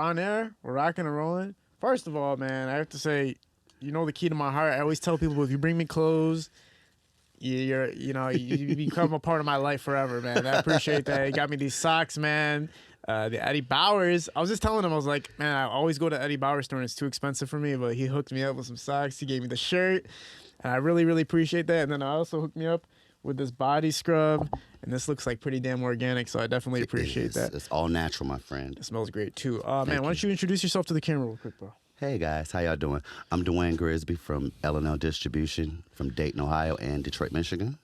On air, we're rocking and rolling. First of all, man, I have to say, you know the key to my heart. I always tell people, if you bring me clothes, you become a part of my life forever, man. I appreciate that. You got me these socks, man. The Eddie Bauer's. I was just telling him, I was like, man, I always go to Eddie Bauer's store and it's too expensive for me, but he hooked me up with some socks. He gave me the shirt, and I really, really appreciate that. And then I also hooked me up with this body scrub, and this looks like pretty damn organic, so I definitely appreciate that. It's all natural, my friend. It smells great too. Man, why don't you introduce yourself to the camera real quick, bro? Hey guys, how y'all doing? I'm Dwayne Grisby from L&L Distribution from Dayton, Ohio, and Detroit, Michigan.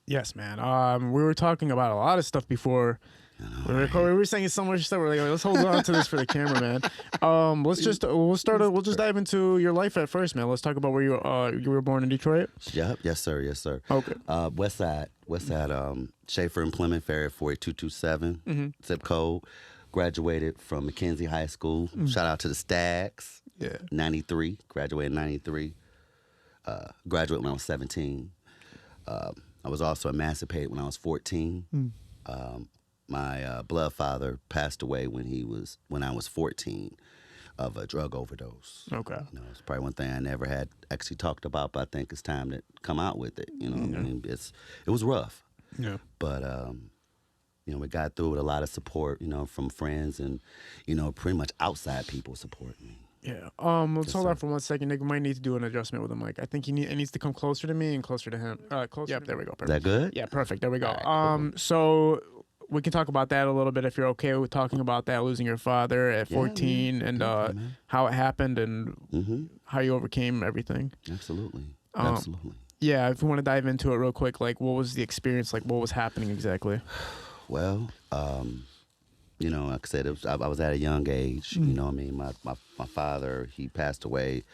Yes, man. We were talking about a lot of stuff before. We were saying so much stuff. We're like, let's hold on to this for the camera, man. We'll just dive into your life at first, man. Let's talk about where you were born in Detroit. Yep, yes sir. Okay. West Side, Schaefer and Plymouth, area 48227, zip code. Graduated from McKenzie High School. Shout out to the Stags. Yeah. 93, graduated in 93. Graduated when I was 17. I was also emancipated when I was 14. My blood father passed away when I was 14 of a drug overdose. Okay. It's probably one thing I never had actually talked about, but I think it's time to come out with it. I mean, it was rough. Yeah. But we got through with a lot of support, from friends and, pretty much outside people supporting me. Yeah. Let's hold on for 1 second. Nick, we might need to do an adjustment with the mic. I think it needs to come closer to me and closer to him. Yep, there we go. Perfect. Is that good? Yeah, perfect. There we go. Right, cool. So we can talk about that a little bit if you're okay with talking about that, losing your father at 14 and how it happened and how you overcame everything. Absolutely. Absolutely. Yeah, if you want to dive into it real quick, like what was the experience, like what was happening exactly? Well, like I said, I was at a young age. You know what I mean? My father, he passed away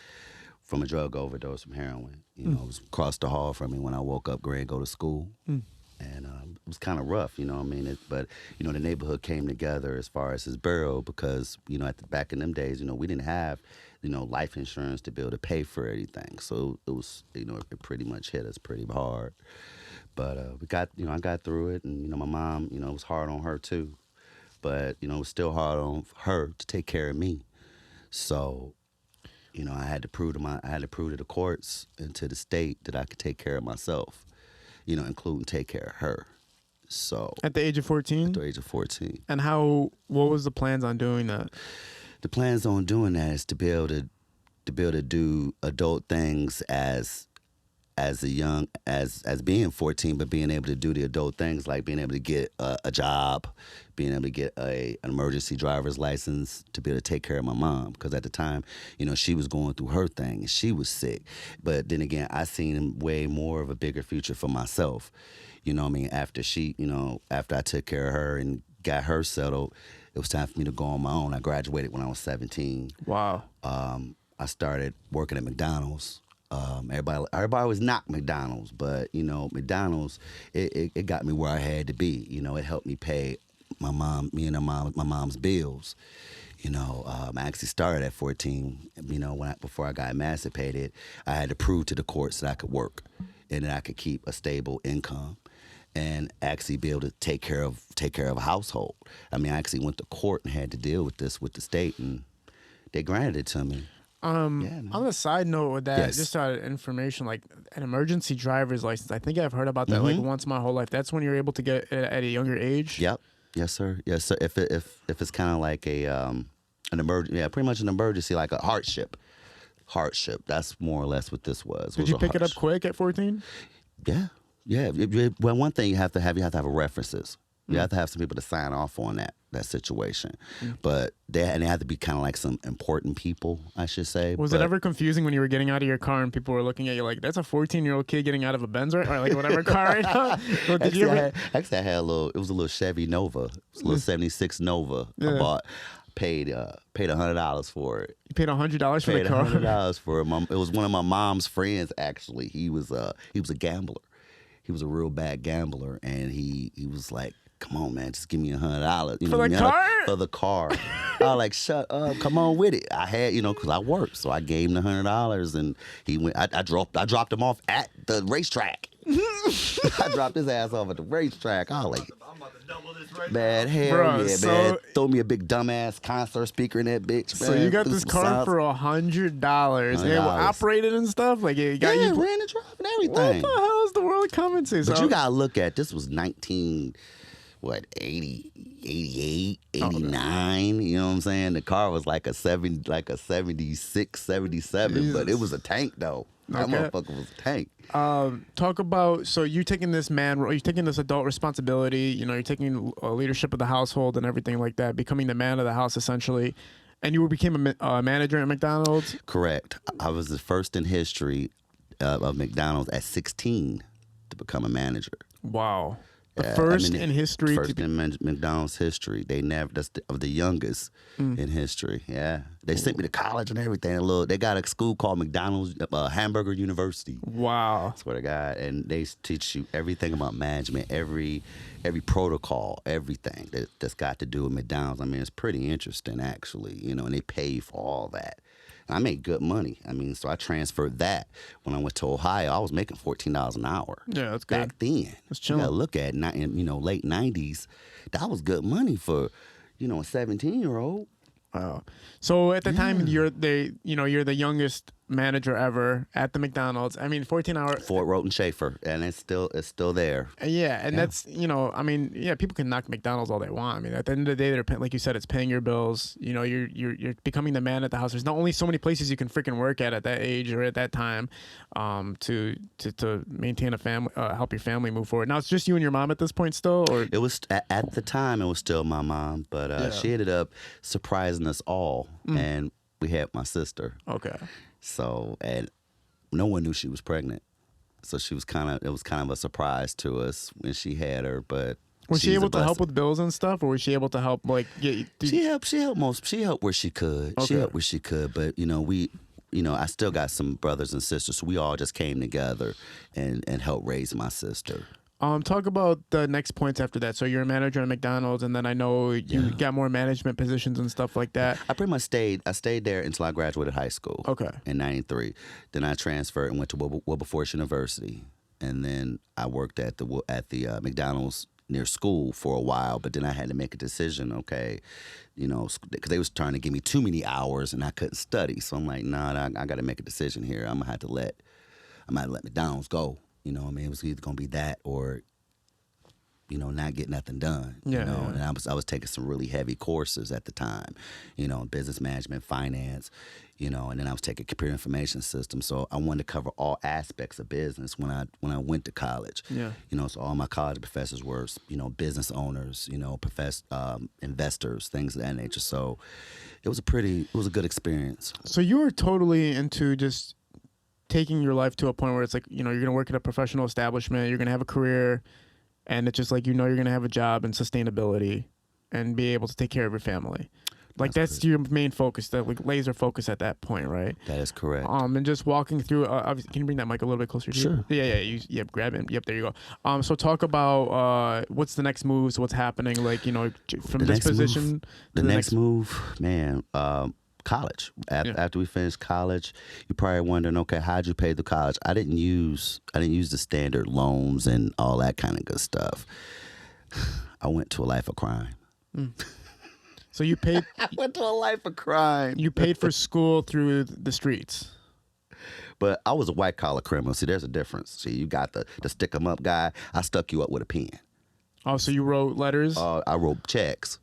from a drug overdose from heroin. It was across the hall from me when I woke up, going to go to school. And it was kind of rough, you know what I mean? But the neighborhood came together as far as his burial because, back in them days, we didn't have, life insurance to be able to pay for anything. So it was, it pretty much hit us pretty hard. But I got through it, and my mom, it was hard on her too, but it was still hard on her to take care of me. So, I had to prove to the courts and to the state that I could take care of myself, including take care of her. So at the age of 14. At the age of 14. And what was the plans on doing that? The plans on doing that is to be able to do adult things as being 14, but being able to do the adult things like being able to get a job, being able to get an emergency driver's license to be able to take care of my mom. Because at the time, she was going through her thing and she was sick. But then again, I seen way more of a bigger future for myself. After after I took care of her and got her settled, it was time for me to go on my own. I graduated when I was 17. Wow. I started working at McDonald's. Everybody was knock McDonald's, but McDonald's it got me where I had to be. It helped me pay my mom's bills. I actually started at 14. Before I got emancipated, I had to prove to the courts that I could work and that I could keep a stable income and actually be able to take care of a household. I mean, I actually went to court and had to deal with this with the state, and they granted it to me. On the side note with that, just out of information, like an emergency driver's license, I think I've heard about that like once my whole life. That's when you're able to get it at a younger age. Yep. Yes, sir. Yes, sir. If it's kind of like an emergency, pretty much an emergency, like a hardship. That's more or less what this was. Did you pick it up quick at 14? Yeah. Well, one thing you have to have a references. You have to have some people to sign off on that situation. But they have to be kind of like some important people, I should say. Was it ever confusing when you were getting out of your car and people were looking at you like, that's a 14-year-old kid getting out of a Benz or like whatever car right now? Actually, I had it was a little Chevy Nova. It was a little 76 Nova I bought. Paid $100 for it. You paid $100 for the car? Paid $100 for it. It was one of my mom's friends, actually. He was a gambler. He was a real bad gambler, and he was like, come on, man, just give me $100. For the car? For the car. I was like, shut up, come on with it. I had, because I worked, so I gave him the $100, and he went. I dropped him off at the racetrack. I dropped his ass off at the racetrack. I was like, Man, hell Bro, yeah, so- man. Throw me a big dumbass concert speaker in that bitch, man. So you got Do this some car sounds. for $100. It $100. operated and stuff. Like it got Yeah, you. ran and drove and What everything. the hell is the world coming to? But So- you gotta look at this was 80, 88, 89. You know what I'm saying? The car was like a 76, 77, but it was a tank though. That Okay. motherfucker was a tank. Talk about, so you're taking this you're taking this adult responsibility, you're taking leadership of the household and everything like that, becoming the man of the house essentially, and you became a manager at McDonald's? Correct. I was the first in history of McDonald's at 16 to become a manager. Wow. The Yeah, first in history First to be. in McDonald's history. They never. That's the youngest in history. Yeah, they sent me to college and everything. They got a school called McDonald's Hamburger University. Wow. Swear to God, and they teach you everything about management, every protocol, everything that's got to do with McDonald's. I mean, it's pretty interesting actually. And they pay you for all that. I made good money. I mean, so I transferred that when I went to Ohio. I was making $14 an hour. Yeah, that's good. Back then. That's You gotta chilling. look at late 90s. That was good money for, a 17-year-old. Wow. So at the time you're the youngest manager ever at the McDonald's. I mean, 14-hour. Fort Roten Schaefer, and it's still there. Yeah, and that's people can knock McDonald's all they want. I mean, at the end of the day, they're like you said, it's paying your bills. You're becoming the man at the house. There's not only so many places you can freaking work at that age or at that time, to maintain a family, help your family move forward. Now it's just you and your mom at this point still, or It was at the time it was still my mom, but she ended up surprising us all, and we had my sister. okay. So, and no one knew she was pregnant. So it was kind of a surprise to us when she had her, but Was she she's a able to help blessing. with bills and stuff, or was she able to help She helped where she could. Okay. She helped where she could, but I still got some brothers and sisters, so we all just came together and helped raise my sister. Talk about the next points after that. So you're a manager at McDonald's, and then I know you got more management positions and stuff like that. I pretty much stayed there until I graduated high school. Okay. In '93. Then I transferred and went to Wilberforce University, and then I worked at the McDonald's near school for a while. But then I had to make a decision. Okay, because they was trying to give me too many hours and I couldn't study. So I'm like, nah, I got to make a decision here. I'm gonna have to let McDonald's go. You know what I mean? It was either gonna be that or, not get nothing done. Yeah, And I was taking some really heavy courses at the time, business management, finance, and then I was taking computer information systems. So I wanted to cover all aspects of business when I went to college. Yeah. So all my college professors were, business owners, investors, things of that nature. So it was a good experience. So you were totally into just taking your life to a point where it's like, you're going to work at a professional establishment, you're going to have a career, and it's just like, you're going to have a job and sustainability and be able to take care of your family. Like that's your main focus, that like laser focus at that point, right? That is correct. And just walking through, obviously, can you bring that mic a little bit closer to Sure. you? Yeah, grab it. Yep, there you go. So talk about what's the next moves, what's happening, like, from this position to The next move, man, college. After we finished college, you're probably wondering, okay, how'd you pay the college? I didn't use the standard loans and all that kind of good stuff. I went to a life of crime. So you paid. I went to a life of crime. You paid for school through the streets. But I was a white collar criminal. See, there's a difference. See, you got the stick 'em up guy. I stuck you up with a pen. Oh, so you wrote letters? I wrote checks.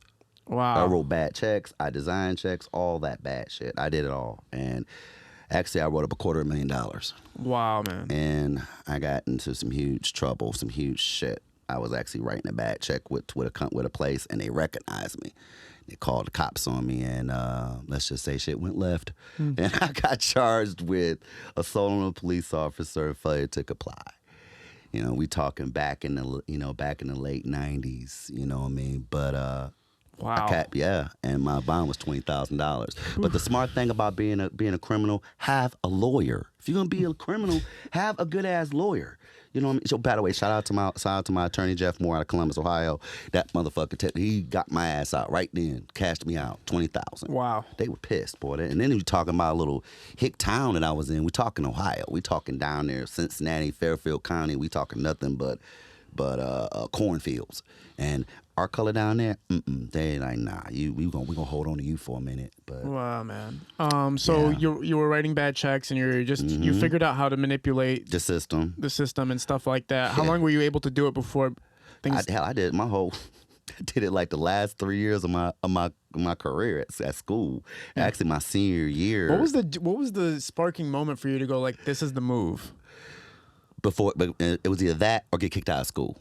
Wow. I wrote bad checks. I designed checks. All that bad shit. I did it all. And actually, I wrote up $250,000. Wow, man. And I got into some huge trouble, some huge shit. I was actually writing a bad check with a place, and they recognized me. They called the cops on me, and let's just say shit went left. And I got charged with assault on a police officer and failure to comply. We talking back in the late 90s. You know what I mean? But Wow. And my bond was $20,000. But the smart thing about being a criminal, have a lawyer. If you're gonna be a criminal, have a good ass lawyer. You know what I mean? So, by the way, shout out to my attorney Jeff Moore out of Columbus, Ohio. That motherfucker, he got my ass out right then, cashed me out, $20,000. Wow. They were pissed, boy. And then we talking about a little hick town that I was in. We talking Ohio. We talking down there, Cincinnati, Fairfield County. We talking nothing but cornfields. And our color down there, they like, nah, we gonna hold on to you for a minute. But wow, man. So you were writing bad checks, and you're just you figured out how to manipulate the system and stuff like that. How long were you able to do it before things? I did my whole. I did it like the last 3 years of my career at school. Actually, my senior year. What was the sparking moment for you to go like, this is the move? But it was either that or get kicked out of school.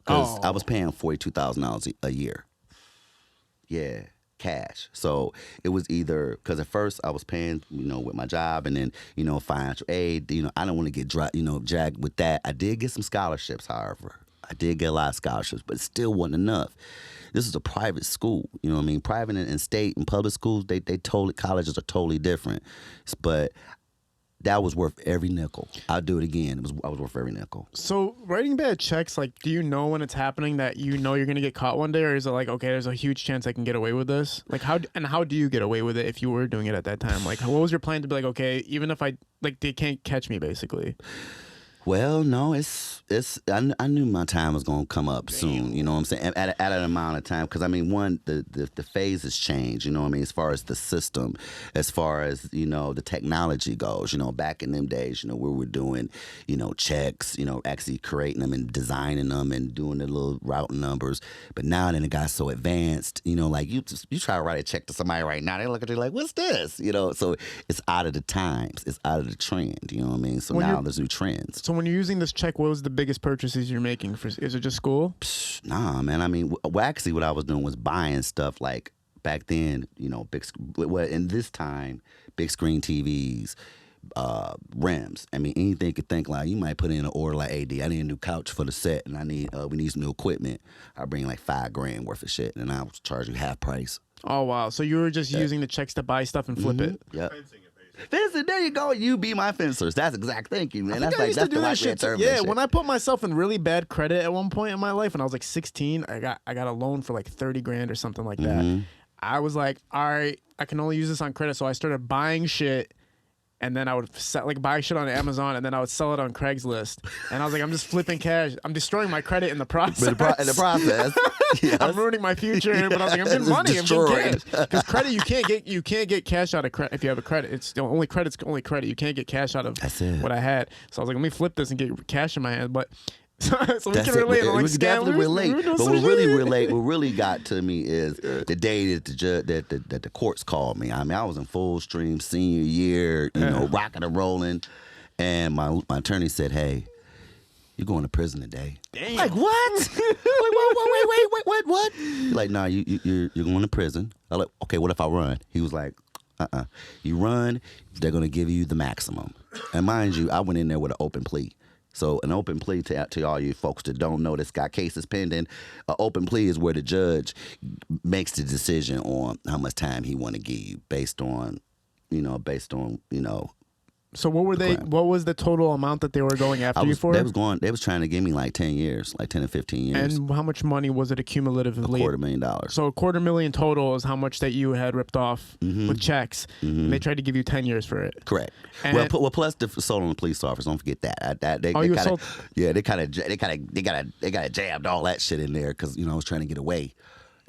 Because I was paying $42,000 a year. Yeah, cash. So it was either, because at first I was paying, with my job, and then, financial aid. I don't want to get dragged with that. I did get some scholarships, however. I did get a lot of scholarships, but it still wasn't enough. This is a private school, you know what I mean? Private and state and public schools, colleges are totally different. But that was worth every nickel. I'll do it again. I was worth every nickel. So writing bad checks, like, do you know when it's happening that you're going to get caught one day, or is it like, okay, there's a huge chance I can get away with this? Like, how do you get away with it if you were doing it at that time? Like, what was your plan to be like, okay, even if they can't catch me, basically? Well, no, I knew my time was gonna come up soon. You know what I'm saying? At an amount of time, because one, the phases change. You know what I mean? As far as the system, as far as the technology goes. Back in them days, we were doing checks. Actually creating them and designing them and doing the little routing numbers. But now then it got so advanced. Like you try to write a check to somebody right now, they look at you like, what's this? So it's out of the times. It's out of the trend. You know what I mean? So now there's new trends. So when you're using this check, what was the biggest purchases you're making? Is it just school? Nah, man. Actually, what I was doing was buying stuff like back then, in this time, big screen TVs, rims. Anything you could think, like, you might put in an order like, AD, I need a new couch for the set, and we need some new equipment. I bring like $5,000 worth of shit, and I was charging half price. Oh, wow. So you were just using the checks to buy stuff and flip it? Yep. Fencing, there you go. You be my fencers. That's exact thinking, man. That's the right term. Yeah, when I put myself in really bad credit at one point in my life, when I was like 16, I got a loan for like $30,000 or something like that. I was like, all right, I can only use this on credit, so I started buying shit. And then I would buy shit on Amazon, and then I would sell it on Craigslist. And I was like, I'm just flipping cash. I'm destroying my credit in the process. In the process, yes. I'm ruining my future. But I was like, I'm getting money. I'm getting cash. Because credit, you can't get cash out of credit if you have a credit. It's only credit's only credit. You can't get cash out of what I had. So I was like, let me flip this and get cash in my hand. But so we can relate. We can definitely relate. But what really got to me is the day that the courts called me. I was in full stream senior year, rocking and rolling, and my attorney said, "Hey, you're going to prison today." Damn. Like, what? Wait, what? Like, nah, you're going to prison. I'm like, okay, what if I run? He was like, you run, they're gonna give you the maximum. And mind you, I went in there with an open plea. So an open plea, to all you folks that don't know that's got cases pending, an open plea is where the judge makes the decision on how much time he want to give you based on. So what was the total amount that they were going after you for? They was trying to give me like 10 years, like 10 or 15 years. And how much money was it accumulatively? $250,000. So $250,000 total is how much that you had ripped off with checks. And they tried to give you 10 years for it. Correct. And well, plus the sold on the police officers. Don't forget that. They got jabbed all that shit in there because I was trying to get away.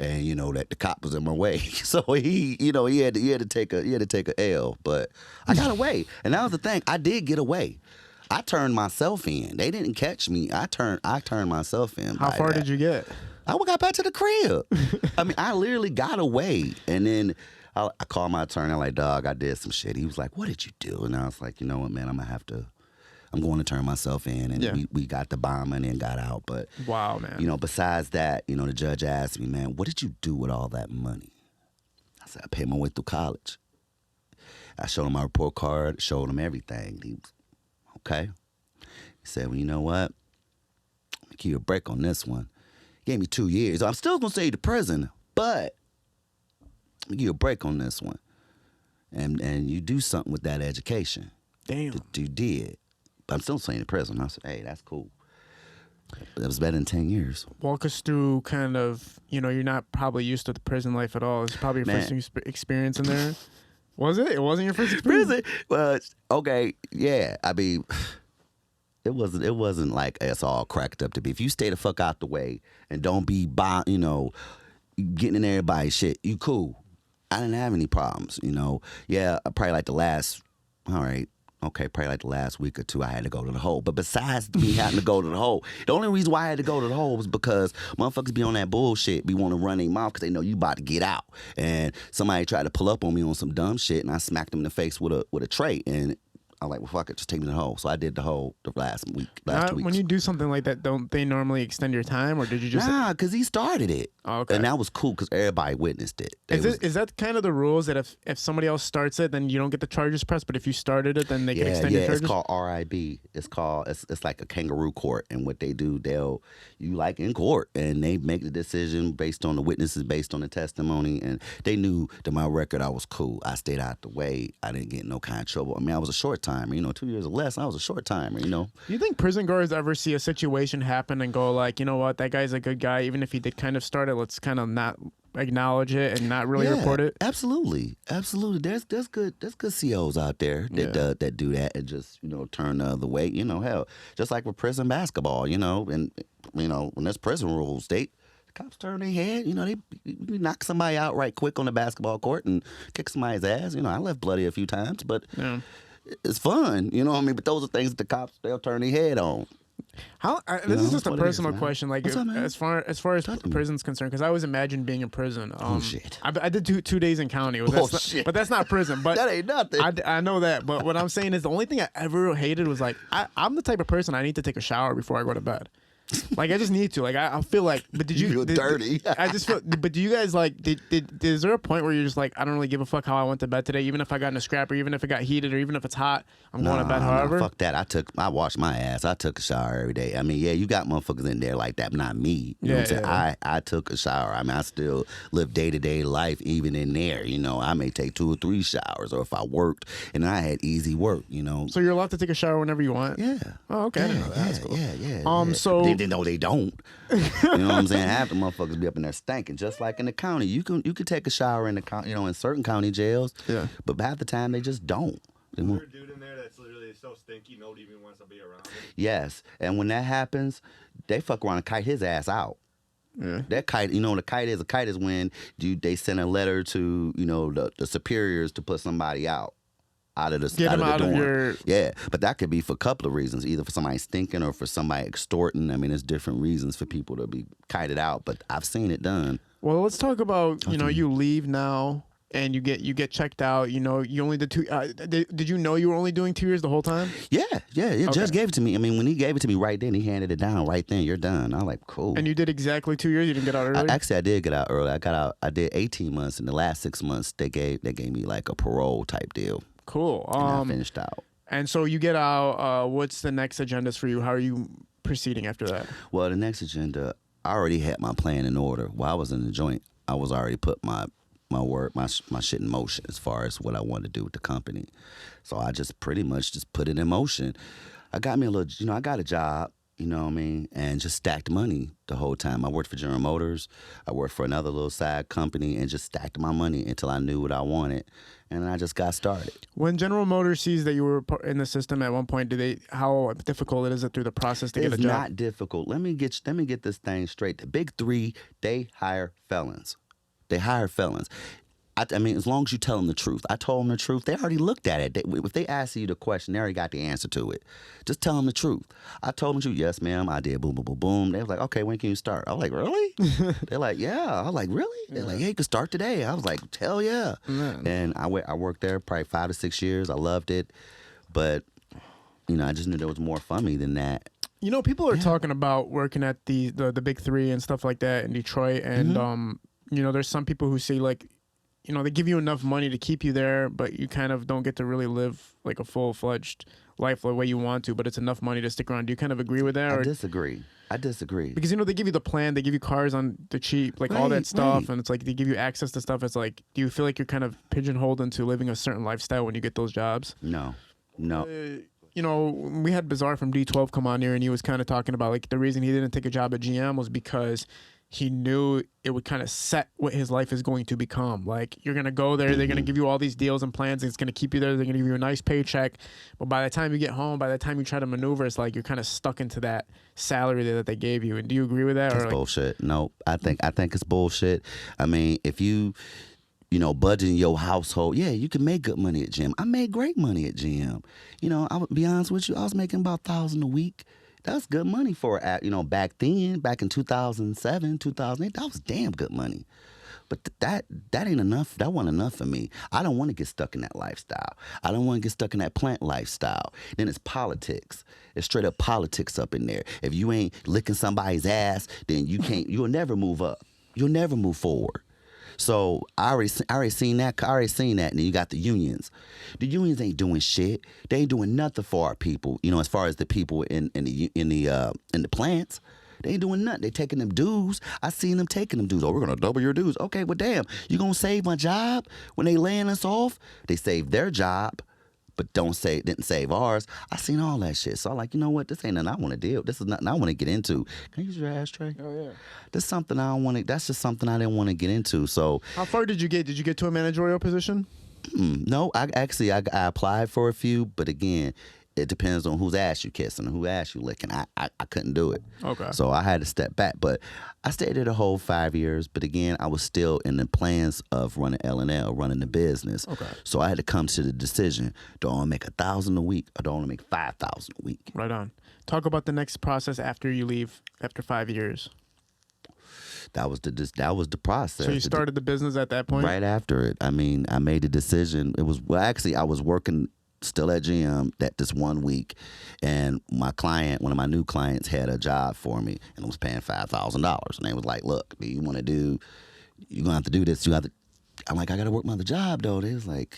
And that the cop was in my way, so he had to take a L, but I got away, and that was the thing. I did get away. I turned myself in. They didn't catch me. I turned myself in. How far did you get? I got back to the crib. I literally got away, and then I called my attorney. I'm like, dog, I did some shit. He was like, what did you do? And I was like, you know what, man, I'm going to turn myself in, and we got the bomb and then got out. But wow, man. Besides that, the judge asked me, man, what did you do with all that money? I said, I paid my way through college. I showed him my report card, showed him everything. He was okay. He said, well, you know what? I'll give you a break on this one. He gave me 2 years. I'm still gonna send you to prison, but I'll give you a break on this one. And you do something with that education. Damn. That you did. I'm still saying in prison. I said, hey, that's cool. But it was better than 10 years. Walk us through kind of, you're not probably used to the prison life at all. It's probably your first experience in there. Was it? It wasn't your first experience? Prison? Well, okay, yeah. It wasn't like it's all cracked up to be. If you stay the fuck out the way and don't be getting in everybody's shit, you cool. I didn't have any problems, you know. Yeah, probably like the last, all right, okay, probably like the last week or two, I had to go to the hole. But besides me having to go to the hole, the only reason why I had to go to the hole was because motherfuckers be on that bullshit, be want to run their mouth because they know you about to get out. And somebody tried to pull up on me on some dumb shit, and I smacked them in the face with a tray. And I'm like, well, fuck it, just take me to the hole. So I did the hole the last 2 weeks. When you do something like that, don't they normally extend your time, or did you just? Nah, because he started it. Oh, okay. And that was cool because everybody witnessed it. Is that kind of the rules that if somebody else starts it, then you don't get the charges pressed, but if you started it, then they can extend your charges? It's called RIB. It's like a kangaroo court, and what they do, you like in court, and they make the decision based on the witnesses, based on the testimony, and they knew that my record, I was cool. I stayed out the way. I didn't get in no kind of trouble. I mean, I was a short timer, 2 years or less. I was a short timer, Do you think prison guards ever see a situation happen and go like, you know what, that guy's a good guy, even if he did kind of start it, let's kind of not acknowledge it and not really report it? Absolutely. There's good COs out there that do that and just turn the other way. Hell, just like with prison basketball, and when there's prison rules, the cops turn their head. They knock somebody out right quick on the basketball court and kick somebody's ass. I left bloody a few times, but it's fun. You know what I mean? But those are things that the cops, they'll turn their head on. This is just a personal question. Like, What's up, man? as far as prison's concerned, because I always imagine being in prison. Bullshit. I did 2 days in county. But that's not prison. But that ain't nothing. I know that. But what I'm saying is the only thing I ever hated was like I'm the type of person I need to take a shower before I go to bed. Like I just need to. Like I feel like. But did you? feel dirty. I just feel. But do you guys like? Is there a point where you're just like, I don't really give a fuck how I went to bed today, even if I got in a scrap, or even if it got heated, or even if it's hot, I'm going to bed. However, fuck that. I washed my ass. I took a shower every day. I mean, yeah, you got motherfuckers in there like that, but not me. You know what I'm saying? Yeah. I took a shower. I mean, I still live day-to-day life even in there. I may take 2 or 3 showers, or if I worked and I had easy work. So you're allowed to take a shower whenever you want. Yeah. Oh, okay. Yeah, That's cool. Yeah. So they know they don't. You know what I'm saying? Half the motherfuckers be up in there stinking, just like in the county. You can take a shower in the county, in certain county jails. Yeah. But half the time they just don't. Is there a dude in there that's literally so stinky nobody even wants to be around him? Yes, and when that happens, they fuck around and kite his ass out. Yeah. That kite, what a kite is when they send a letter to the superiors to put somebody out. Out of the dorm. Yeah, but that could be for a couple of reasons, either for somebody stinking or for somebody extorting. I mean, there's different reasons for people to be kited out, but I've seen it done. Well, let's talk about you leave now and you get checked out. You only did 2. Did you know you were only doing 2 years the whole time? Yeah. Okay. Judge gave it to me. I mean, when he gave it to me right then, he handed it down right then. You're done. I was like, cool. And you did exactly 2 years. You didn't get out early. Actually, I did get out early. I got out. I did 18 months. In the last 6 months, they gave me like a parole type deal. Cool. And I finished out. And so you get out. What's the next agendas for you? How are you proceeding after that? Well, the next agenda, I already had my plan in order. While I was in the joint, I was already put my shit in motion as far as what I wanted to do with the company. So I just pretty much just put it in motion. I got me a little, I got a job. You know what I mean? And just stacked money the whole time. I worked for General Motors. I worked for another little side company and just stacked my money until I knew what I wanted. And I just got started. When General Motors sees that you were in the system at one point, how difficult is it through the process to get a job? It's not difficult. Let me get this thing straight. The big 3, they hire felons. They hire felons. I mean, as long as you tell them the truth. I told them the truth. They already looked at it. If they ask you the question, they already got the answer to it. Just tell them the truth. I told them the truth. Yes, ma'am, I did. Boom, boom, boom, boom. They was like, okay, when can you start? I was like, really? They're like, yeah. I was like, really? They're like, yeah, you can start today. I was like, hell yeah. Man. And I worked there probably 5 to 6 years. I loved it. But, I just knew there was more for me than that. People are talking about working at the big 3 and stuff like that in Detroit. And, there's some people who say, like, they give you enough money to keep you there, but you kind of don't get to really live like a full-fledged life the way you want to, but it's enough money to stick around. Do you kind of agree with that? I disagree. Because, they give you the plan, they give you cars on the cheap, like all that stuff, and it's like they give you access to stuff. It's like, do you feel like you're kind of pigeonholed into living a certain lifestyle when you get those jobs? No. We had Bizarre from D12 come on here, and he was kind of talking about, like, the reason he didn't take a job at GM was because he knew it would kind of set what his life is going to become. Like, you're going to go there, they're going to give you all these deals and plans, it's going to keep you there, they're going to give you a nice paycheck. But by the time you get home, by the time you try to maneuver, it's like you're kind of stuck into that salary that they gave you. And do you agree with that? That's or bullshit. No, I think it's bullshit. I mean, if you budgeting your household, yeah, you can make good money at gym. I made great money at gym. I would be honest with you, I was making about $1,000 a week. That's good money for, back then, back in 2007, 2008, that was damn good money. But that ain't enough. That wasn't enough for me. I don't want to get stuck in that lifestyle. I don't want to get stuck in that plant lifestyle. Then it's politics. It's straight up politics up in there. If you ain't licking somebody's ass, then you'll never move up. You'll never move forward. So I already seen that. And then you got the unions. The unions ain't doing shit. They ain't doing nothing for our people. As far as the people in the plants, they ain't doing nothing. They taking them dues. I seen them taking them dues. Oh, we're gonna double your dues. Okay, well, damn, you gonna save my job when they laying us off? They saved their job, but didn't save ours. I seen all that shit. So I'm like, you know what? This ain't nothing I want to deal with. This is nothing I want to get into. Can I use your ashtray? Oh, yeah. This is something I don't want to. That's just something I didn't want to get into. So how far did you get? Did you get to a managerial position? No, I applied for a few, but again, it depends on whose ass you kissing and whose ass you licking. I couldn't do it. Okay. So I had to step back. But I stayed there the whole 5 years. But again, I was still in the plans of running L&L, running the business. Okay. So I had to come to the decision: do I want to make $1,000 a week, or do I want to make $5,000 a week? Right on. Talk about the next process after you leave after 5 years. That was the process. So you started the business at that point? Right after it. I mean, I made a decision. Actually, I was working still at GM this 1 week, and one of my new clients had a job for me, and it was paying $5,000. And they was like, look, you're going to have to do this. I'm like, I got to work my other job, though. They was like,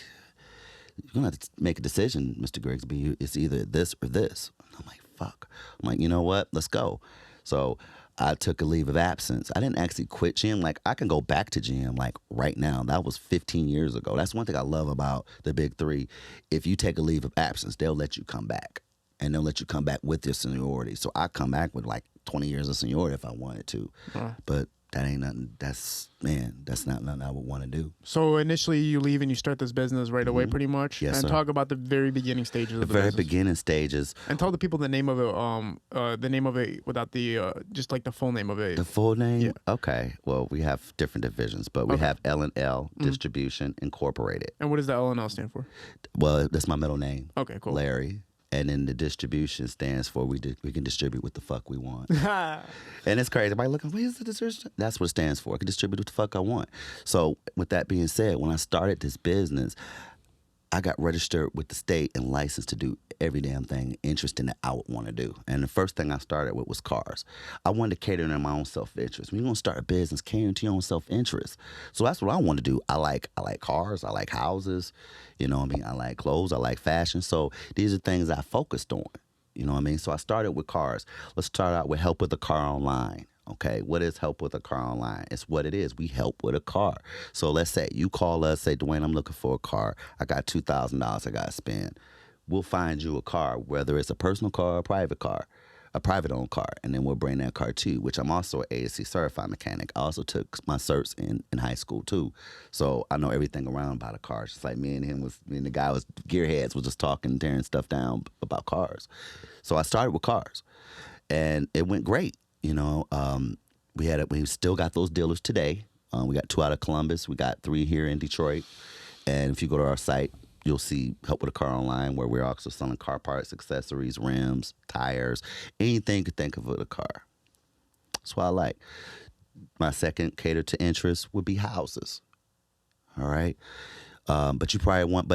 you're going to have to make a decision, Mr. Grigsby. It's either this or this. And I'm like, fuck. I'm like, you know what? Let's go. So I took a leave of absence. I didn't actually quit GM. Like, I can go back to GM like right now. That was 15 years ago. That's one thing I love about the big three. If you take a leave of absence, they'll let you come back. And they'll let you come back with your seniority. So I come back with like 20 years of seniority if I wanted to. But that ain't nothing. That's not nothing I would want to do. So initially you leave and you start this business right away, pretty much. Yes, and sir. talk about the very beginning stages of the very business. beginning stages. And tell the people the name of it without the just like the full name of it. The full name? Yeah. Okay. Well, we have different divisions, but we have L&L Distribution Incorporated. And what does the L&L stand for? Well, that's my middle name. Okay, cool. Larry. And then the distribution stands for we can distribute what the fuck we want. And it's crazy. Everybody looking, what is the distribution? That's what it stands for. I can distribute what the fuck I want. So with that being said, when I started this business, I got registered with the state and licensed to do every damn thing interesting that I would want to do. And the first thing I started with was cars. I wanted to cater to my own self-interest. When you're going to start a business, catering to your own self-interest. So that's what I want to do. I like cars. I like houses. You know what I mean? I like clothes. I like fashion. So these are things I focused on. You know what I mean? So I started with cars. Let's start out with help with a car online. Okay, what is help with a car online? It's what it is. We help with a car. So let's say you call us, say, Dwayne, I'm looking for a car. I got $2,000 I got to spend. We'll find you a car, whether it's a personal car or a private owned car, and then we'll bring that car to you, which I'm also an ASC certified mechanic. I also took my certs in high school too. So I know everything around about a car. Just like me and the guy was gearheads was just talking, tearing stuff down about cars. So I started with cars and it went great. You know, we still got those dealers today. We got 2 out of Columbus. We got 3 here in Detroit. And if you go to our site, you'll see Help with a Car Online, where we're also selling car parts, accessories, rims, tires, anything you could think of with a car. That's what I like. My second cater to interest would be houses. All right. But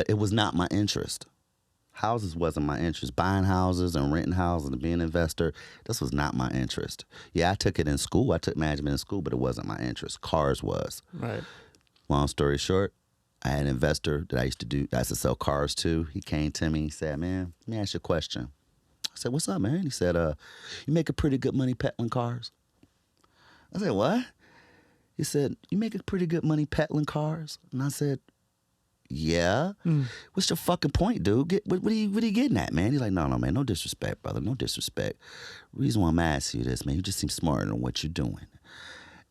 it was not my interest. Houses wasn't my interest. Buying houses and renting houses and being an investor, this was not my interest. Yeah, I took it in school. I took management in school, but it wasn't my interest. Cars was. Right. Long story short, I had an investor that I used to sell cars to. He came to me. He said, man, let me ask you a question. I said, what's up, man? He said, you make a pretty good money peddling cars. I said, what? He said, you make a pretty good money peddling cars? And I said, yeah. What's your fucking point, dude? What are you getting at, man? He's like, no, man, no disrespect, brother, no disrespect. Reason why I'm asking you this, man, you just seem smarter than what you're doing.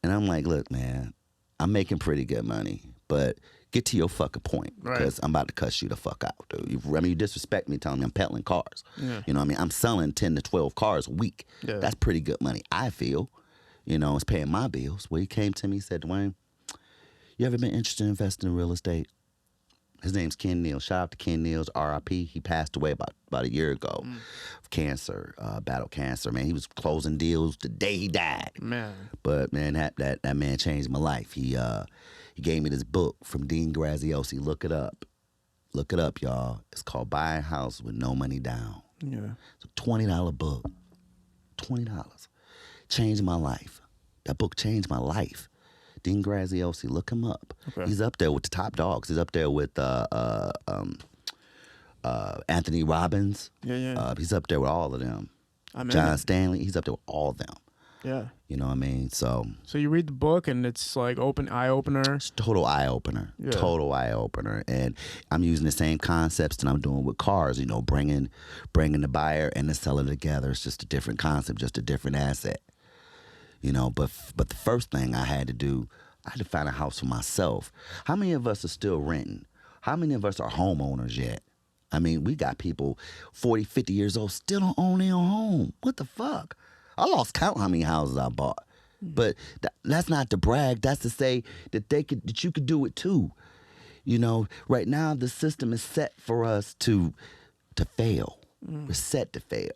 And I'm like, look, man, I'm making pretty good money, but get to your fucking point because I'm about to cuss you the fuck out, dude. You disrespect me telling me I'm peddling cars. Yeah. You know what I mean? I'm selling 10 to 12 cars a week. Yeah. That's pretty good money, I feel. You know, it's paying my bills. Well, he came to me and said, Dwayne, you ever been interested in investing in real estate? His name's Ken Neal. Shout out to Ken Neal's RIP. He passed away about a year ago of cancer, battled cancer. Man, he was closing deals the day he died. Man. But man, that man changed my life. He gave me this book from Dean Graziosi. Look it up. Look it up, y'all. It's called Buying House with No Money Down. Yeah. It's a $20 book. $20. Changed my life. That book changed my life. Dean Graziosi, look him up. Okay. He's up there with the top dogs. He's up there with Anthony Robbins. Yeah. He's up there with all of them. John Stanley, he's up there with all of them. Yeah. You know what I mean? So you read the book and it's like eye opener. It's total eye opener. Yeah. Total eye opener. And I'm using the same concepts that I'm doing with cars. You know, bringing the buyer and the seller together. It's just a different concept, just a different asset. You know, but the first thing I had to do, I had to find a house for myself. How many of us are still renting? How many of us are homeowners yet? I mean, we got people 40, 50 years old still don't own their own home. What the fuck? I lost count how many houses I bought. But that's not to brag. That's to say that you could do it too. You know, right now the system is set for us to fail. We're set to fail.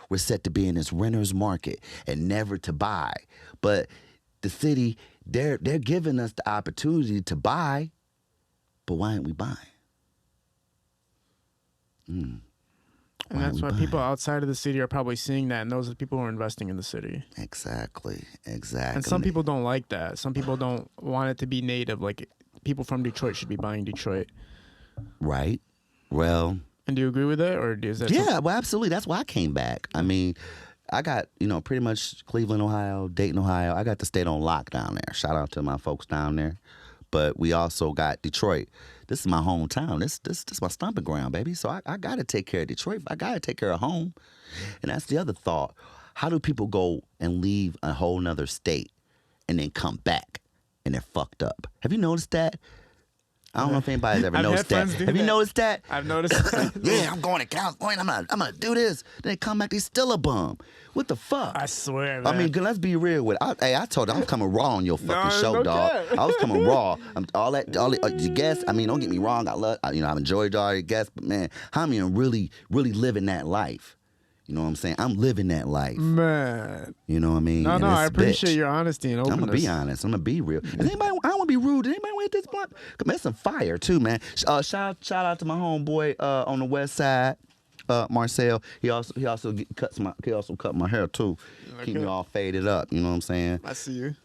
We're set to be in this renter's market and never to buy. But the city, they're giving us the opportunity to buy, but why aren't we buying? And that's why people outside of the city are probably seeing that, and those are the people who are investing in the city. Exactly. And some people don't like that. Some people don't want it to be native. Like, people from Detroit should be buying Detroit. Right. Well. And do you agree with it, or is that? Yeah, well, absolutely. That's why I came back. I mean, I got, pretty much Cleveland, Ohio, Dayton, Ohio. I got the state on lock down there. Shout out to my folks down there. But we also got Detroit. This is my hometown. This my stomping ground, baby. So I got to take care of Detroit. I got to take care of home. And that's the other thought. How do people go and leave a whole nother state and then come back and they're fucked up? Have you noticed that? I don't know if anybody's ever noticed that. Have you noticed that? I've noticed that. Yeah, I'm going to California. I'm gonna do this. Then they come back, they still a bum. What the fuck? I swear, man. I mean, let's be real with it. I told you I'm coming raw on your fucking show, dog. I was coming raw. All the guests. I mean, don't get me wrong. I've enjoyed all your guests, but man, how many are really living that life? You know what I'm saying? I'm living that life. Man. You know what I mean? No, I appreciate your honesty and openness. I'm going to be honest. I'm going to be real. I don't want to be rude. Does anybody want this blunt? Man, it's some fire, too, man. Shout out to my homeboy on the west side, Marcel. He also cut my hair, too. Okay. Keep me all faded up. You know what I'm saying? I see you.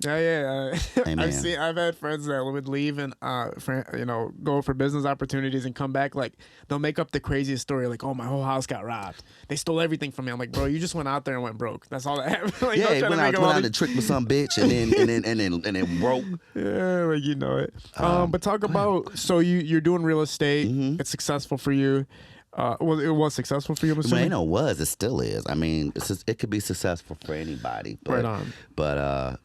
Yeah. Hey, I've had friends that would leave and go for business opportunities and come back. Like, they'll make up the craziest story, like, "Oh, my whole house got robbed. They stole everything from me." I'm like, "Bro, you just went out there and went broke. That's all that happened." Like, yeah, went out to trick with some bitch and then broke. Yeah, like, you know it. But talk about, so you're doing real estate. Mm-hmm. It's successful for you. It was successful for you, I'm assuming? It still is. I mean, it could be successful for anybody. But, right on. But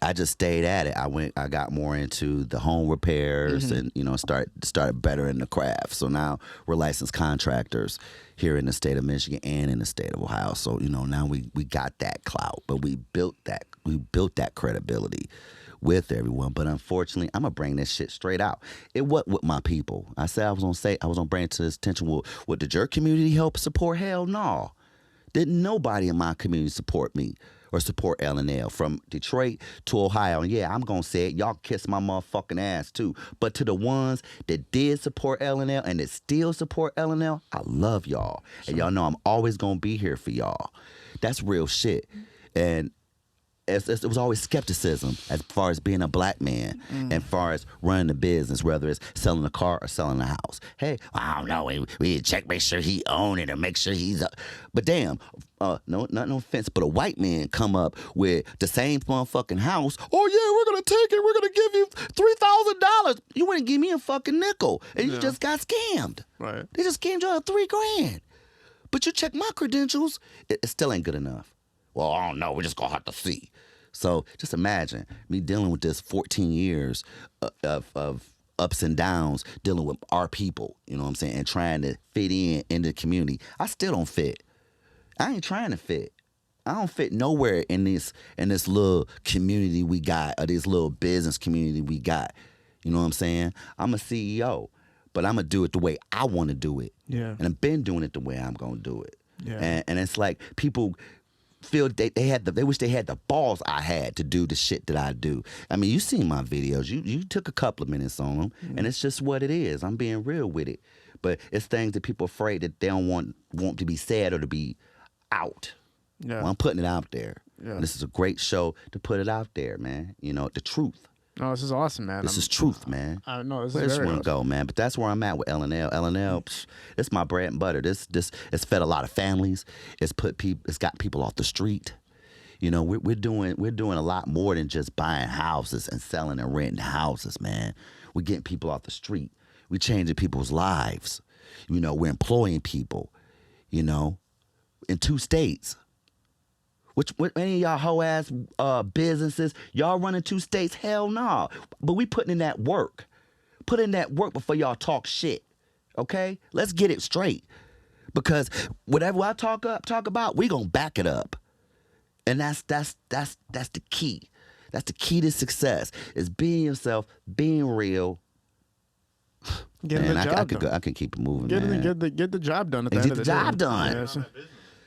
I just stayed at it. I got more into the home repairs and, started bettering the craft. So now we're licensed contractors here in the state of Michigan and in the state of Ohio. So, now we got that clout, but we built that credibility with everyone. But unfortunately, I'm gonna bring this shit straight out. It wasn't with my people. I said I was gonna bring it to this attention. Would the jerk community help support? Hell no. Didn't nobody in my community support me or support L&L from Detroit to Ohio. And yeah, I'm gonna say it. Y'all kiss my motherfucking ass too. But to the ones that did support L&L and that still support L&L, I love y'all. Sure. And y'all know I'm always gonna be here for y'all. That's real shit. And it was always skepticism as far as being a black man and as far as running a business, whether it's selling a car or selling a house. Hey, I don't know. We need to check, make sure he own it or make sure he's up. But damn, no offense, but a white man come up with the same motherfucking house. Oh yeah, we're gonna take it. We're gonna give you $3,000. You wouldn't give me a fucking nickel, and you just got scammed. Right? They just scammed you out of $3,000. But you check my credentials, it still ain't good enough. Well, I don't know. We're just gonna have to see. So just imagine me dealing with this 14 years of ups and downs, dealing with our people, you know what I'm saying, and trying to fit in the community. I still don't fit. I ain't trying to fit. I don't fit nowhere in this little community we got, or this little business community we got. You know what I'm saying? I'm a CEO, but I'm gonna do it the way I want to do it. Yeah. And I've been doing it the way I'm gonna do it. Yeah. And it's like people feel they wish they had the balls I had to do the shit that I do. I mean, you seen my videos. You took a couple of minutes on them, and it's just what it is. I'm being real with it. But it's things that people are afraid that they don't want to be said or to be out. Yeah. Well, I'm putting it out there. Yeah. And this is a great show to put it out there, man. You know, the truth. No, this is awesome, man. This is truth, man. I know this Where is this very one awesome. go, man? But that's where I'm at with L&L. L&L, it's my bread and butter. This it's fed a lot of families. It's got people off the street. You know, we're doing a lot more than just buying houses and selling and renting houses, man. We're getting people off the street. We're changing people's lives. You know, we're employing people. You know, in 2 states. Which any of y'all hoe ass businesses, y'all running 2 states? Hell no. But we putting in that work. Put in that work before y'all talk shit. Okay? Let's get it straight. Because whatever I talk about, we gonna back it up. And that's the key. That's the key to success. Is being yourself, being real. Getting the job done. I can keep it moving, man. Get the job done at the And end get of the the job day. done. Yeah, so-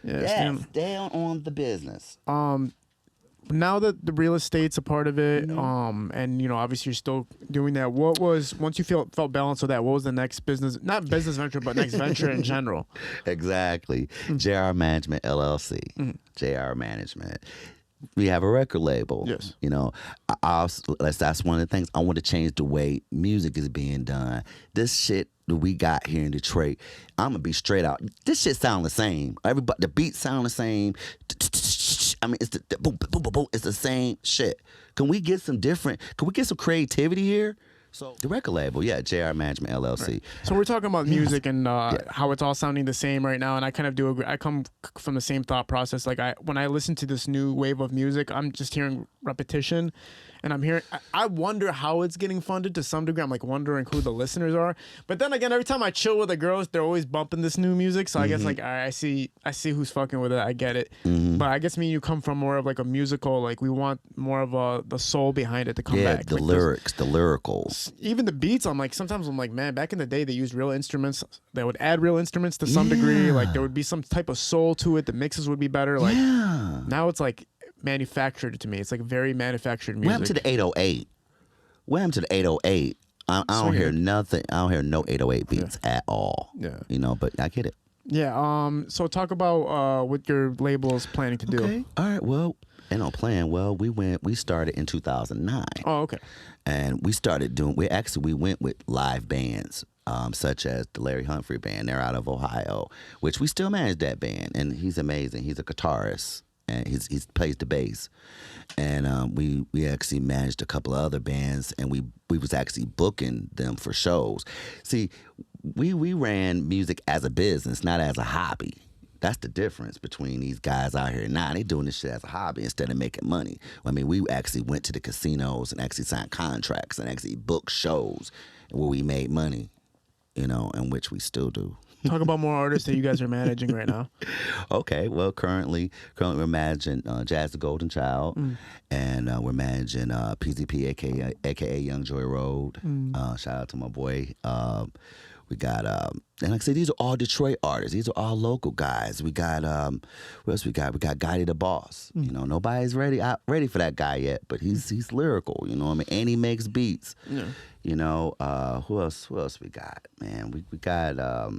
yeah, Yes, stay on the business. Now that the real estate's a part of it, and you know, obviously you're still doing that. What was once you felt balanced with that? What was the next business? Not business venture, but next venture in general. Exactly. JR Management LLC. JR Management. We have a record label. Yes. You know, that's one of the things. I want to change the way music is being done. This shit that we got here in Detroit, I'm gonna be straight out. This shit sound the same. Everybody, the beats sound the same. I mean, it's the boom, boom, boom, boom. It's the same shit. Can we get some creativity here? So the record label, yeah, JR Management LLC. Right. So we're talking about music and how it's all sounding the same right now, and I kind of do agree. I come from the same thought process. Like when I listen to this new wave of music, I'm just hearing repetition, and I'm hearing. I wonder how it's getting funded to some degree. I'm like wondering who the listeners are. But then again, every time I chill with the girls, they're always bumping this new music. So I guess like all right, I see who's fucking with it. I get it. But I guess me and you come from more of like a musical. Like we want more of the soul behind it to come back. The like lyrics, the lyricals. Even the beats, sometimes I'm like, man, back in the day they used real instruments. They would add real instruments to some degree. Like there would be some type of soul to it. The mixes would be better. Like now it's like manufactured to me. It's like very manufactured music. What happened to the 808? What happened to the 808? I don't hear nothing. I don't hear no 808 beats at all. Yeah. You know, but I get it. Yeah. So talk about what your label is planning to do. Okay. All right. Well, and on plan. Well, we started in 2009. Oh, okay. And we started doing. We went with live bands. Such as the Larry Humphrey Band. They're out of Ohio, which we still manage that band, and he's amazing. He's a guitarist, and he plays the bass. And we actually managed a couple of other bands, and we was actually booking them for shows. See, we ran music as a business, not as a hobby. That's the difference between these guys out here now. They doing this shit as a hobby instead of making money. I mean, we actually went to the casinos and actually signed contracts and actually booked shows where we made money. You know, and which we still do. Talk about more artists that you guys are managing right now. Okay, well, currently we're managing Jazz the Golden Child, and we're managing PZP, aka Young Joy Road. Shout out to my boy. We got, and like I said, these are all Detroit artists. These are all local guys. We got, what else we got? We got Gotti the Boss. You know, nobody's ready for that guy yet, but he's lyrical. You know what I mean? And he makes beats. Yeah. You know, who else we got? Man, we got,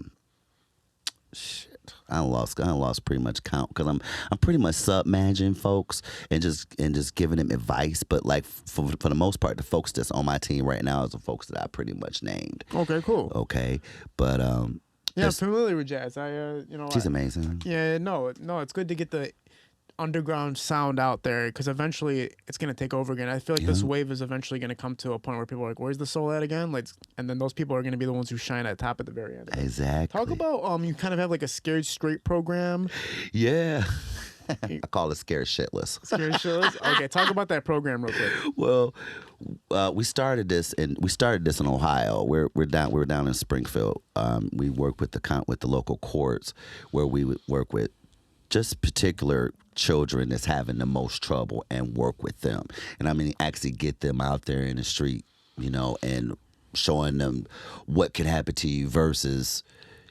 shit. I lost pretty much count because I'm pretty much sub-managing folks and just giving them advice. But like for the most part, the folks that's on my team right now is the folks that I pretty much named. Okay, cool. Okay, but yeah, I'm familiar with Jazz. She's amazing. Yeah, no, it's good to get the underground sound out there because eventually it's gonna take over again. I feel like this wave is eventually gonna come to a point where people are like, "Where's the soul at again?" Like, and then those people are gonna be the ones who shine at the top at the very end. Exactly. Talk about you kind of have like a Scared Straight program. Yeah. I call it scared shitless. Scared shitless? Okay, talk about that program real quick. Well, we started this in Ohio. We're down in Springfield. We work with the local courts, where we would work with just particular children that's having the most trouble and work with them. And I mean, actually get them out there in the street, and showing them what can happen to you versus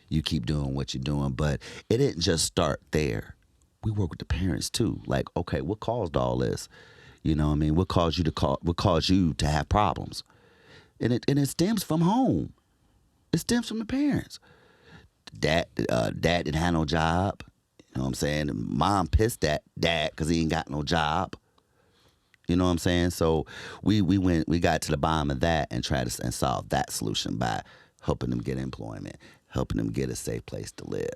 you keep doing what you're doing. But it didn't just start there. We work with the parents too. Like, okay, what caused all this? You know what I mean? What caused you to have problems? And it stems from home. It stems from the parents. Dad didn't have no job. You know what I'm saying? Mom pissed at dad because he ain't got no job. You know what I'm saying? So we got to the bottom of that and tried to solve that solution by helping them get employment, helping them get a safe place to live,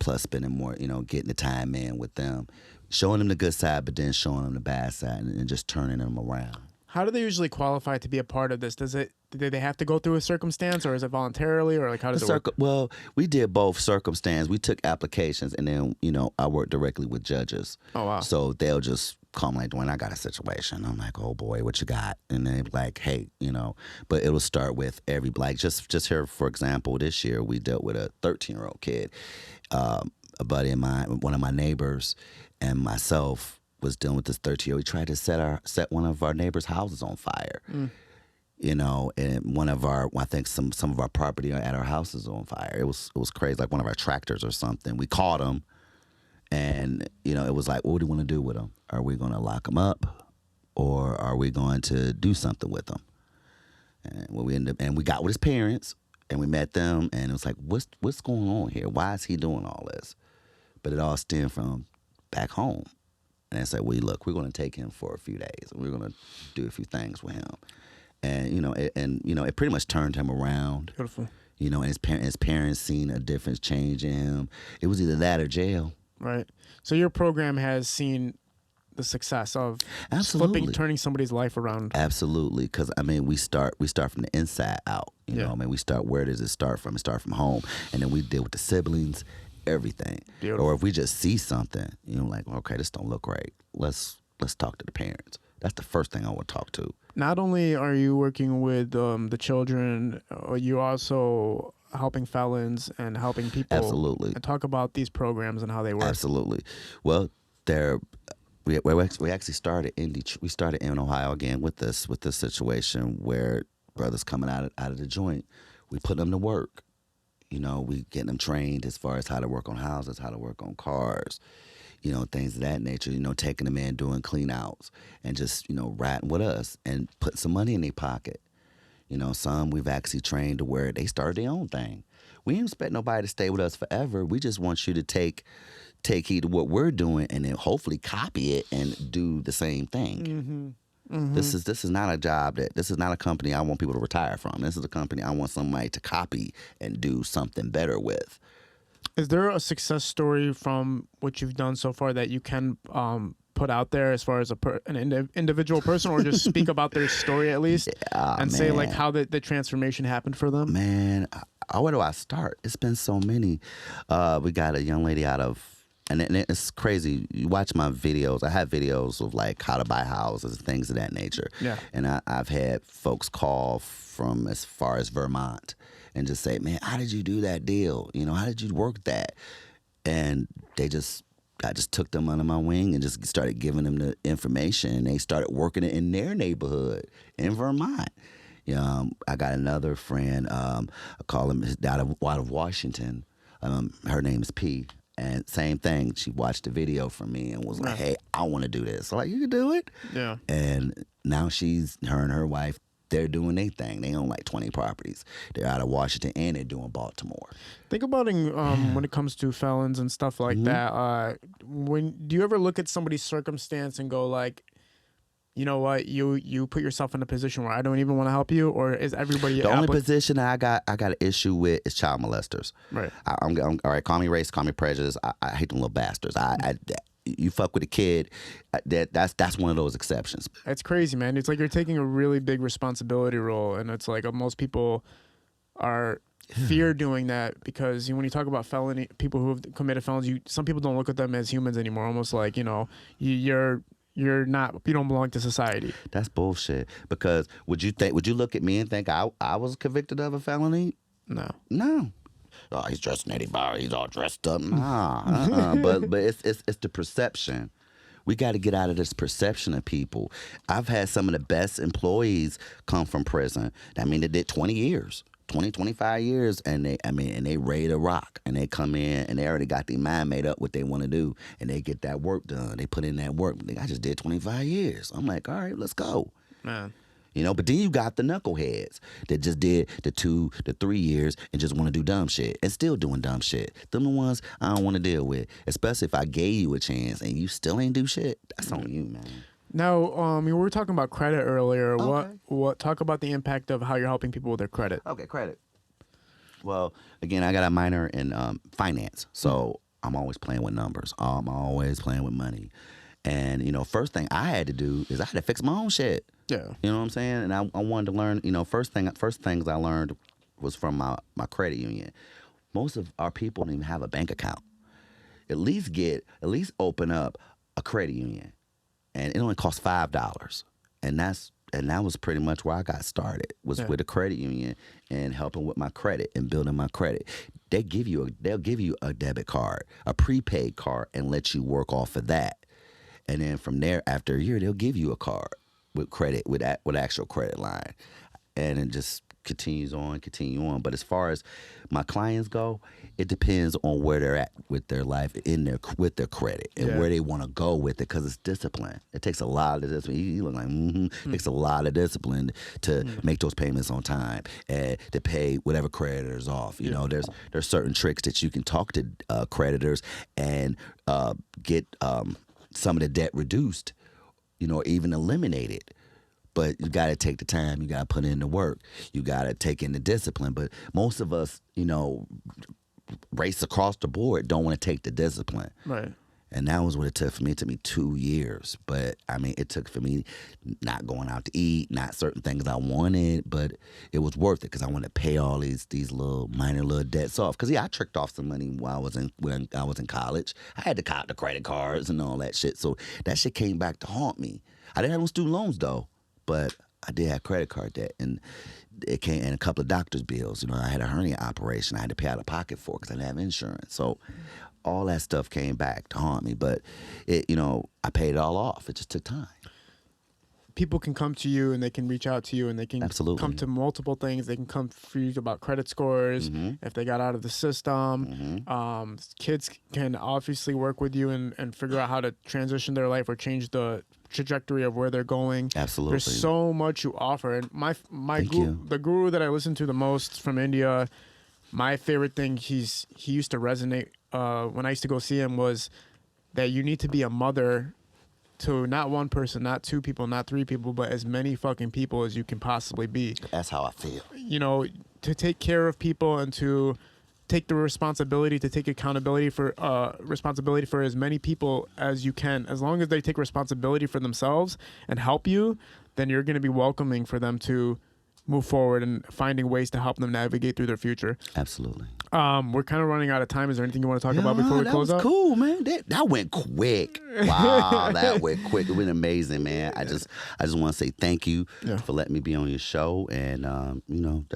plus spending more, getting the time in with them, showing them the good side, but then showing them the bad side and just turning them around. How do they usually qualify to be a part of this? Do they have to go through a circumstance, or is it voluntarily, or like how does it work? Well, we did both circumstance. We took applications, and then I worked directly with judges. Oh wow! So they'll just call me like, "Dwayne, I got a situation." I'm like, "Oh boy, what you got?" And they're like, "Hey, But it'll start with just here, for example, this year we dealt with a 13-year-old kid. A buddy of mine, one of my neighbors, and myself was dealing with this 13-year-old. He tried to set one of our neighbors' houses on fire. And one of our, I think some of our property at our house is on fire. It was crazy, like one of our tractors or something. We caught him, and it was like, what do you want to do with him? Are we going to lock him up, or are we going to do something with him? And we got with his parents, and we met them, and it was like, what's going on here? Why is he doing all this? But it all stemmed from back home. And I said, well, look, we're going to take him for a few days. We're going to do a few things with him. And, it pretty much turned him around. Beautiful. And his parents seen a difference change in him. It was either that or jail. Right. So your program has seen the success of turning somebody's life around. Absolutely. Because, we start from the inside out. We start, where does it start from? It starts from home. And then we deal with the siblings, everything. Beautiful. Or if we just see something, like, okay, this don't look right. Let's talk to the parents. That's the first thing I would talk to. Not only are you working with the children, you also helping felons and helping people. Absolutely. And talk about these programs and how they work. Absolutely. Well, we actually started in Detroit. We started in Ohio again with this situation where brothers coming out of the joint, we put them to work. We get them trained as far as how to work on houses, how to work on cars, things of that nature, taking them in, doing clean outs and just, ratting with us and putting some money in their pocket. Some we've actually trained to where they started their own thing. We didn't expect nobody to stay with us forever. We just want you to take heed to what we're doing and then hopefully copy it and do the same thing. Mm-hmm. Mm-hmm. This is not a job this is not a company I want people to retire from. This is a company I want somebody to copy and do something better with. Is there a success story from what you've done so far that you can put out there as far as an individual person, or just speak about their story at least and say like how the transformation happened for them? Man, where do I start? It's been so many. We got a young lady out of, and it's crazy. You watch my videos. I have videos of like how to buy houses and things of that nature. Yeah. And I've had folks call from as far as Vermont and just say, man, how did you do that deal? How did you work that? And I just took them under my wing and just started giving them the information. And they started working it in their neighborhood in Vermont. I got another friend, I call him out of Washington. Her name is P. And same thing, she watched the video from me and was like, hey, I want to do this. So like, you can do it? Yeah. And now her and her wife, they're doing their thing. They own like 20 properties. They're out of Washington and they're doing Baltimore. Think about when it comes to felons and stuff like that. Do you ever look at somebody's circumstance and go like, you know what, you put yourself in a position where I don't even want to help you, or is everybody the only position I got an issue with is child molesters. Right. I'm all right. Call me race, call me prejudice. I hate them little bastards. You fuck with a kid, that's one of those exceptions. It's crazy, man. It's like you're taking a really big responsibility role, and it's like most people are fear doing that because when you talk about felony people who have committed felons, some people don't look at them as humans anymore. Almost like you're not, you don't belong to society. That's bullshit. Because would you look at me and think I was convicted of a felony? No. Oh, he's dressed in Eddie Bauer. He's all dressed up. Nah. But it's the perception. We got to get out of this perception of people. I've had some of the best employees come from prison. I mean, they did 20 years. 20, 25 years, and they ready to rock, and they come in, and they already got their mind made up what they want to do, and they get that work done. They put in that work. I just did 25 years. I'm like, all right, let's go. Man. But then you got the knuckleheads that just did the 2 to 3 years and just want to do dumb shit and still doing dumb shit. Them the ones I don't want to deal with, especially if I gave you a chance and you still ain't do shit. That's on you, man. Now, we were talking about credit earlier. Okay. What? Talk about the impact of how you're helping people with their credit. Okay, credit. Well, again, I got a minor in finance, so I'm always playing with numbers. I'm always playing with money. And, first thing I had to do is I had to fix my own shit. Yeah. You know what I'm saying? And I wanted to learn, first things I learned was from my credit union. Most of our people don't even have a bank account. At least open up a credit union. And it only costs $5. And that was pretty much where I got started, was with a credit union and helping with my credit and building my credit. They'll give you a debit card, a prepaid card, and let you work off of that. And then from there, after a year, they'll give you a card with credit, with actual credit line. And it just continue on. But as far as my clients go, it depends on where they're at with their life, with their credit, and where they want to go with it, because it's discipline. It takes a lot of discipline. You look like, It takes a lot of discipline to make those payments on time and to pay whatever creditors off. There's certain tricks that you can talk to creditors and get some of the debt reduced, even eliminated. But you got to take the time. You got to put in the work. You got to take in the discipline. But most of us, race across the board, don't want to take the discipline. Right. And that was what it took for me. It took me 2 years. But, it took for me not going out to eat, not certain things I wanted. But it was worth it because I wanted to pay all these little minor debts off. Because, I tricked off some money when I was in college. I had to cop the credit cards and all that shit. So that shit came back to haunt me. I didn't have no student loans, though. But I did have credit card debt, and it came in a couple of doctor's bills. I had a hernia operation I had to pay out of pocket for because I didn't have insurance. So all that stuff came back to haunt me. But I paid it all off. It just took time. People can come to you and they can reach out to you and they can Absolutely. come to multiple things. They can come for you about credit scores, if they got out of the system. Kids can obviously work with you and figure out how to transition their life or change the trajectory of where they're going. Absolutely. There's so much you offer. And the guru that I listen to the most from India, my favorite thing he used to resonate when I used to go see him was that you need to be a mother to not one person, not two people, not three people, but as many fucking people as you can possibly be. That's how I feel. To take care of people and to take the responsibility, to take accountability for responsibility for as many people as you can. As long as they take responsibility for themselves and help you, then you're going to be welcoming for them to move forward and finding ways to help them navigate through their future. Absolutely. We're kind of running out of time. Is there anything you want to talk about before we close out? That was cool, man. That went quick. Wow, that went quick. It went amazing, man. I just want to say thank you for letting me be on your show, and I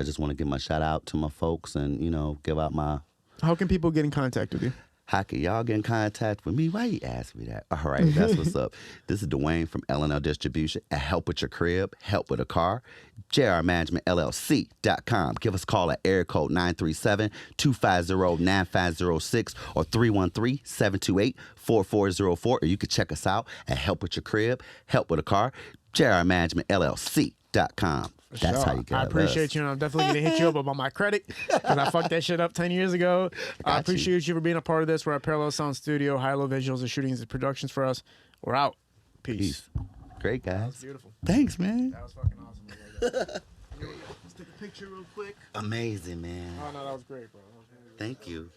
just want to give my shout out to my folks, and give out my. How can people get in contact with you? How can y'all get in contact with me? Why you ask me that? All right, that's what's up. This is Dwayne from L&L Distribution. At Help with Your Crib, Help with a Car. JRManagementLLC.com. Give us a call at area code 937-250-9506 or 313-728-4404. Or you can check us out at Help with Your Crib, Help with a Car. JRManagementLLC.com. That's how you get I appreciate you, and I'm definitely going to hit you up about my credit because I fucked that shit up 10 years ago. I appreciate you for being a part of this. We're at Parallel Sound Studio. High-low visuals and shootings and productions for us. We're out. Peace. Great, guys. That was beautiful. Thanks, man. That was fucking awesome. Let's take a picture real quick. Amazing, man. Oh, no, that was great, bro. Thank you.